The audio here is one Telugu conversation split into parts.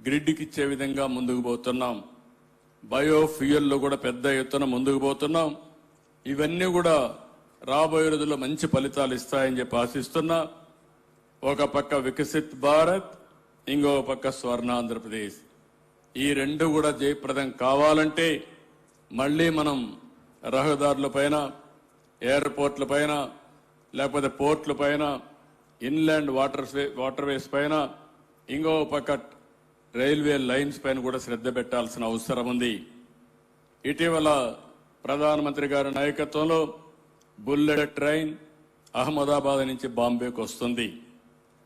గ్రిడ్కి ఇచ్చే విధంగా ముందుకు పోతున్నాం. బయోఫ్యూయల్లో కూడా పెద్ద ఎత్తున ముందుకు పోతున్నాం. ఇవన్నీ కూడా రాబోయే రోజుల్లో మంచి ఫలితాలు ఇస్తాయని చెప్పి ఆశిస్తున్నా. ఒక పక్క వికసిత్ భారత్, ఇంకో పక్క స్వర్ణ ఆంధ్రప్రదేశ్. ఈ రెండు కూడా జయప్రదం కావాలంటే మళ్ళీ మనం రహదారుల పైన, ఎయిర్పోర్ట్ల పైన, లేకపోతే పోర్ట్ల పైన, ఇన్లాండ్ వాటర్వేస్ పైన, ఇంకో పక్క రైల్వే లైన్స్ పైన కూడా శ్రద్ధ పెట్టాల్సిన అవసరం ఉంది. ఇటీవల ప్రధానమంత్రి గారి నాయకత్వంలో బుల్లెట్ ట్రైన్ అహ్మదాబాద్ నుంచి బాంబేకి వస్తుంది.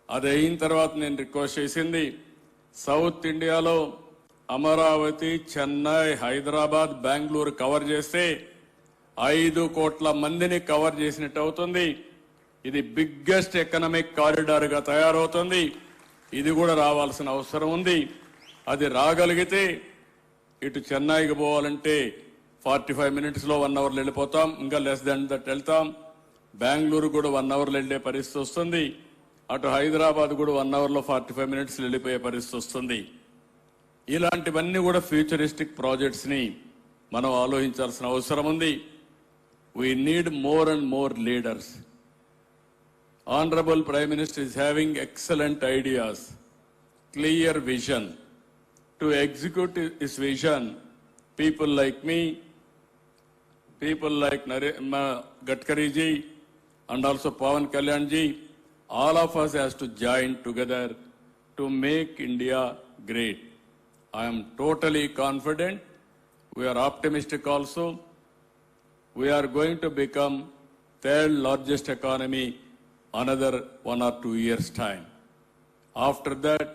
అది అయిన తర్వాత నేను రిక్వెస్ట్ చేసింది, సౌత్ ఇండియాలో అమరావతి, చెన్నై, హైదరాబాద్, బెంగళూరు కవర్ చేస్తే 5 కోట్ల మందిని కవర్ చేసినట్టు అవుతుంది. ఇది బిగ్గెస్ట్ ఎకనామిక్ కారిడార్ గా తయారవుతుంది. ఇది కూడా రావాల్సిన అవసరం ఉంది. అది రాగలిగితే ఇటు చెన్నైకి పోవాలంటే 45 minutes లో 1 hour వెళ్ళిపోతాం, ఇంకా లెస్ దాన్ దట్ వెళ్తాం. బెంగళూరు కూడా 1 hour వెళ్ళే పరిస్థితి వస్తుంది. అటు హైదరాబాద్ కూడా 1 hour లో 45 minutes వెళ్ళిపోయే పరిస్థితి వస్తుంది. ఇలాంటివన్నీ కూడా ఫ్యూచరిస్టిక్ ప్రాజెక్ట్స్ ని మనం ఆలోచించాల్సిన అవసరం ఉంది. We need more and more leaders. Honorable Prime Minister is having excellent ideas, clear vision. To execute his vision, people like me, people like Gadkari ji, and also Pawan Kalyan ji, all of us has to join together to make India great. I am totally confident. We are optimistic also. We are going to become third largest economy another 1 or 2 years time. After that,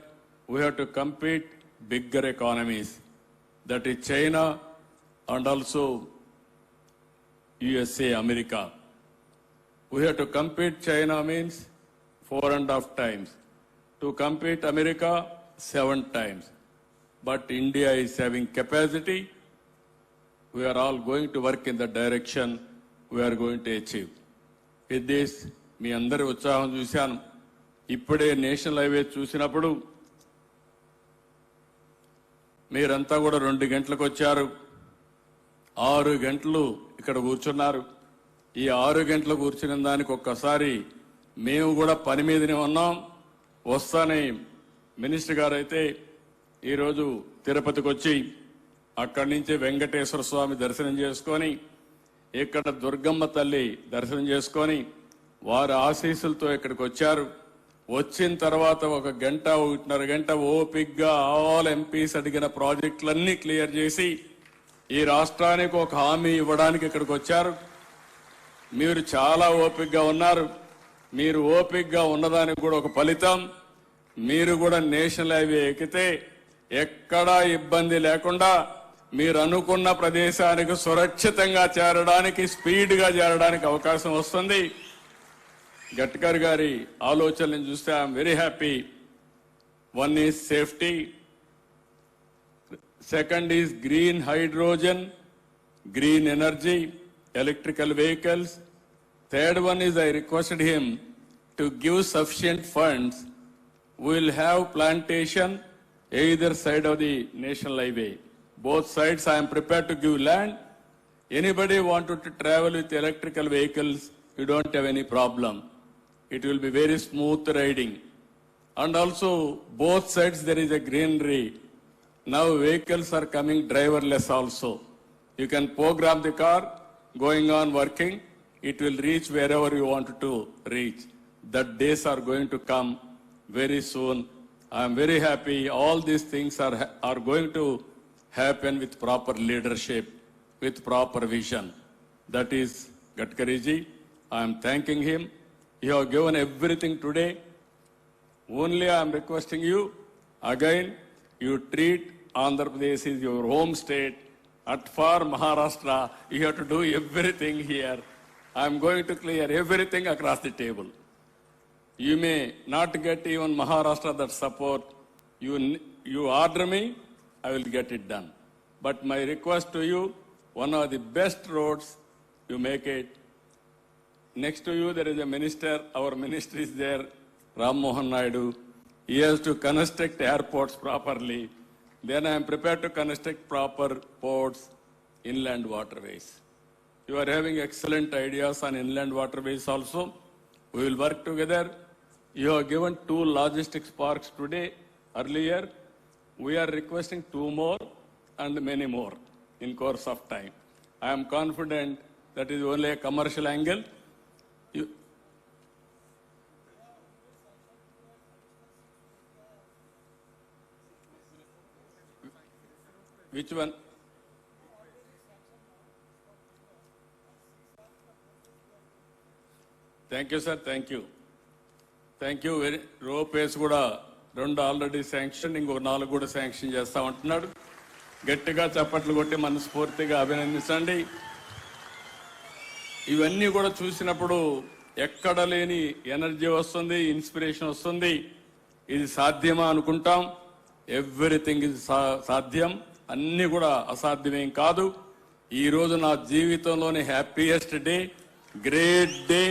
we have to compete bigger economies. That is China and also USA, America. We have to compete China means 4.5 times. To compete America, 7 times. But India is having capacity. We are all going to work in the direction we are going to achieve. With this, మీ అందరి ఉత్సాహం చూశాను. ఇప్పుడే నేషనల్ హైవే చూసినప్పుడు మీరంతా కూడా 2 గంటలకు వచ్చారు, 6 గంటలు ఇక్కడ కూర్చున్నారు. ఈ 6 గంటలు కూర్చున్న దానికి ఒక్కసారి మేము కూడా పని మీదనే ఉన్నాం. వస్తానే మినిస్టర్ గారు అయితే ఈరోజు తిరుపతికి వచ్చి అక్కడి నుంచి వెంకటేశ్వర స్వామి దర్శనం చేసుకొని, ఇక్కడ దుర్గమ్మ తల్లి దర్శనం చేసుకొని, వారి ఆశీస్సులతో ఇక్కడికి వచ్చారు. వచ్చిన తర్వాత 1 గంట 1.5 గంట ఓపిక్గా ఆల్ ఎంపీస్ అడిగిన ప్రాజెక్టులన్నీ క్లియర్ చేసి ఈ రాష్ట్రానికి ఒక హామీ ఇవ్వడానికి ఇక్కడికి వచ్చారు. మీరు చాలా ఓపిక్గా ఉన్నారు. మీరు ఓపిక్గా ఉన్నదానికి కూడా ఒక ఫలితం, మీరు కూడా నేషనల్ హైవే ఎక్కితే ఎక్కడా ఇబ్బంది లేకుండా మీరు అనుకున్న ప్రదేశానికి సురక్షితంగా చేరడానికి, స్పీడ్గా చేరడానికి అవకాశం వస్తుంది. గడ్కరీ గారి ఆలోచనలను చూస్తే I'm very happy. 1 is safety, 2nd is green hydrogen, green energy, electrical vehicles. 3rd one is I requested him to give sufficient funds. We will have plantation either side of the national highway. Both sides I am prepared to give land. Anybody wanted to travel with electrical vehicles, you don't have any problem. It will be very smooth riding. And also both sides there is a greenery. Now vehicles are coming driverless also. You can program the car going on working. It will reach wherever you want to reach. That days are going to come very soon. I am very happy. All these things are going to happen with proper leadership, with proper vision. That is Gadkari ji. I am thanking him. You have given everything today. Only I am requesting you, again, you treat Andhra Pradesh is your home state. At far Maharashtra, you have to do everything here. I am going to clear everything across the table. You may not get even Maharashtra that support. You order me, I will get it done. But my request to you, one of the best roads, you make it. Next to you, there is a minister. Our minister is there, Ram Mohan Naidu. he has to construct airports properly. Then I am prepared to construct proper ports, inland waterways. You are having excellent ideas on inland waterways also. We will work together. You have given 2 logistics parks today, earlier. We are requesting 2 more and many more in course of time. I am confident that is only a commercial angle. Which one? Thank you, sir. Thank you. Thank you. రోపేస్ కూడా 2 ఆల్రెడీ శాంక్షన్, ఇంకో 4 కూడా శాంక్షన్ చేస్తామంటున్నాడు. గట్టిగా చప్పట్లు కొట్టి మనస్ఫూర్తిగా అభినందించండి. ఇవన్నీ కూడా చూసినప్పుడు ఎక్కడ లేని ఎనర్జీ వస్తుంది, ఇన్స్పిరేషన్ వస్తుంది. ఇది సాధ్యమా అనుకుంటాం. ఎవ్రీథింగ్ ఇది సాధ్యం. అన్ని కూడా అసాధ్యమేం కాదు. ఈరోజు నా జీవితంలోని happiest day, great day,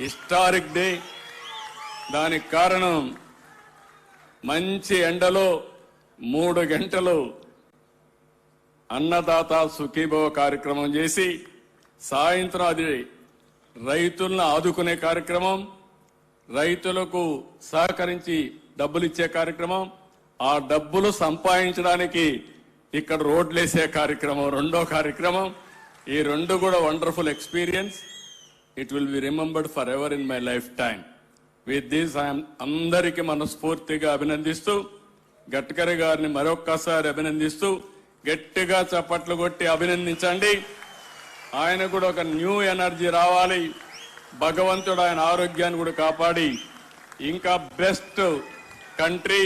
historic day. దానికి కారణం మంచి ఎండలో 3 గంటలు అన్నదాత సుఖీభవ కార్యక్రమం చేసి, సాయంత్రం అది రైతులను ఆదుకునే కార్యక్రమం, రైతులకు సహకరించి డబ్బులు ఇచ్చే కార్యక్రమం, ఆ డబ్బులు సంపాదించడానికి ఇక్కడ రోడ్లేసే కార్యక్రమం, 2వ కార్యక్రమం. ఈ 2 కూడా wonderful experience. It will be remembered for ever in my life time. With this I'm అందరికీ మనస్ఫూర్తిగా అభినందిస్తూ, గడ్కరీ గారిని మరొక్కసారి అభినందిస్తూ, గట్టిగా చప్పట్లు కొట్టి అభినందించండి. ఆయన కూడా ఒక న్యూ ఎనర్జీ రావాలి. భగవంతుడు ఆయన ఆరోగ్యాన్ని కూడా కాపాడి ఇంకా బెస్ట్ కంట్రీ,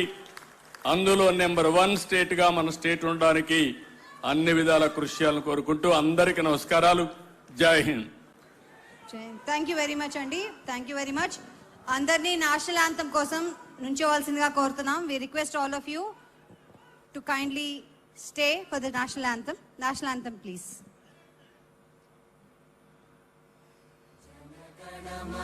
అందులో నెంబర్ 1 స్టేట్ గా మన స్టేట్ ఉండడానికి అన్ని విధాల కృషి చేయాలని కోరుకుంటూ అందరికీ నమస్కారాలు. Jai Hind. Thank you very much అండి. Thank you very much. అందరినీ నేషనల్ యాంథమ్ కోసం నుంచోవాల్సిందిగా కోరుతున్నాం. We request all of you to kindly stay for the national anthem. National anthem please.